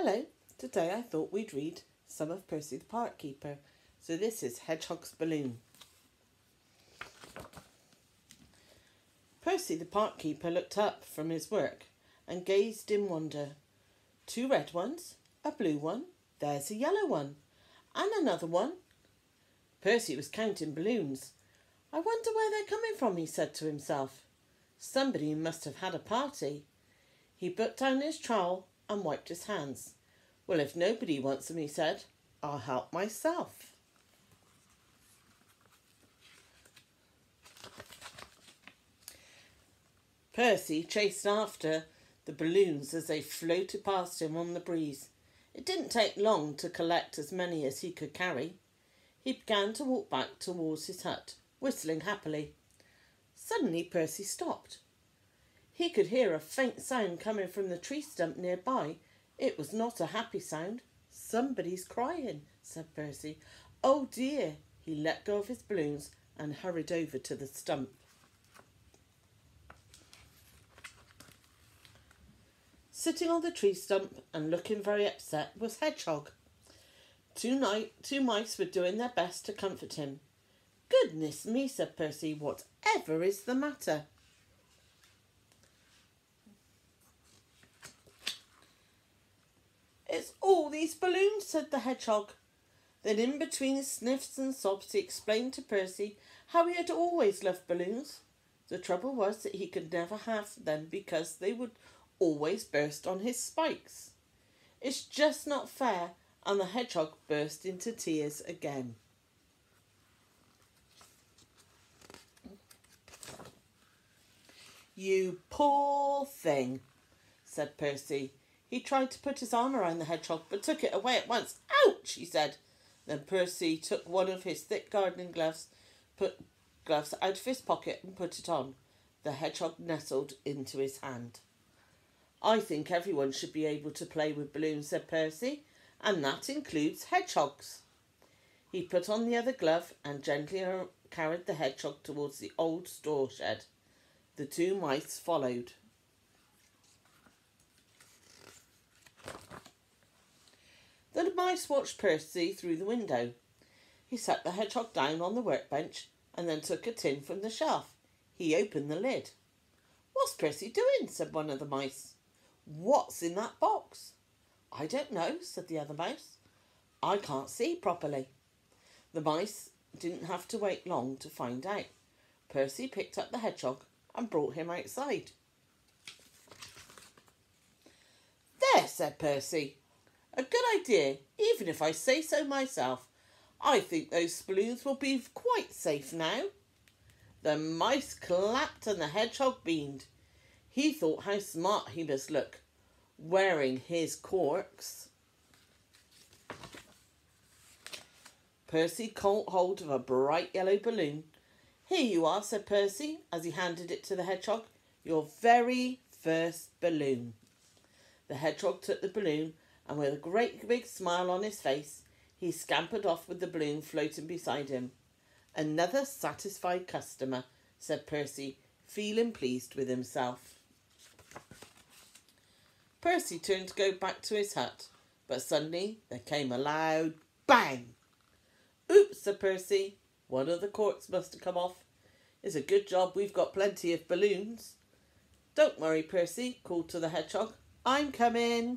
Hello, today I thought we'd read some of Percy the Park Keeper. So this is Hedgehog's Balloon. Percy the Park Keeper looked up from his work and gazed in wonder. 2 red ones, a blue one, there's a yellow one, and another one. Percy was counting balloons. I wonder where they're coming from, he said to himself. Somebody must have had a party. He put down his trowel and wiped his hands. Well, if nobody wants them, he said, I'll help myself. Percy chased after the balloons as they floated past him on the breeze. It didn't take long to collect as many as he could carry. He began to walk back towards his hut, whistling happily. Suddenly Percy stopped. He could hear a faint sound coming from the tree stump nearby. It was not a happy sound. Somebody's crying, said Percy. Oh dear! He let go of his balloons and hurried over to the stump. Sitting on the tree stump and looking very upset was Hedgehog. Two mice were doing their best to comfort him. Goodness me, said Percy, whatever is the matter? It's all these balloons, said the Hedgehog. Then in between his sniffs and sobs he explained to Percy how he had always loved balloons. The trouble was that he could never have them because they would always burst on his spikes. It's just not fair, and the Hedgehog burst into tears again. You poor thing, said Percy. He tried to put his arm around the Hedgehog, but took it away at once. Ouch, he said. Then Percy took one of his thick gardening gloves out of his pocket and put it on. The Hedgehog nestled into his hand. I think everyone should be able to play with balloons, said Percy, and that includes hedgehogs. He put on the other glove and gently carried the Hedgehog towards the old store shed. The 2 mice followed. The mice watched Percy through the window. He sat the Hedgehog down on the workbench and then took a tin from the shelf. He opened the lid. What's Percy doing? Said one of the mice. What's in that box? I don't know, said the other mouse. I can't see properly. The mice didn't have to wait long to find out. Percy picked up the Hedgehog and brought him outside. There, said Percy. A good idea, even if I say so myself. I think those balloons will be quite safe now. The mice clapped and the Hedgehog beamed. He thought how smart he must look, wearing his corks. Percy caught hold of a bright yellow balloon. Here you are, said Percy, as he handed it to the Hedgehog. Your very first balloon. The Hedgehog took the balloon, and with a great big smile on his face, he scampered off with the balloon floating beside him. Another satisfied customer, said Percy, feeling pleased with himself. Percy turned to go back to his hut, but suddenly there came a loud bang. Oops, said Percy. One of the corks must have come off. It's a good job we've got plenty of balloons. Don't worry, Percy, called to the Hedgehog. I'm coming.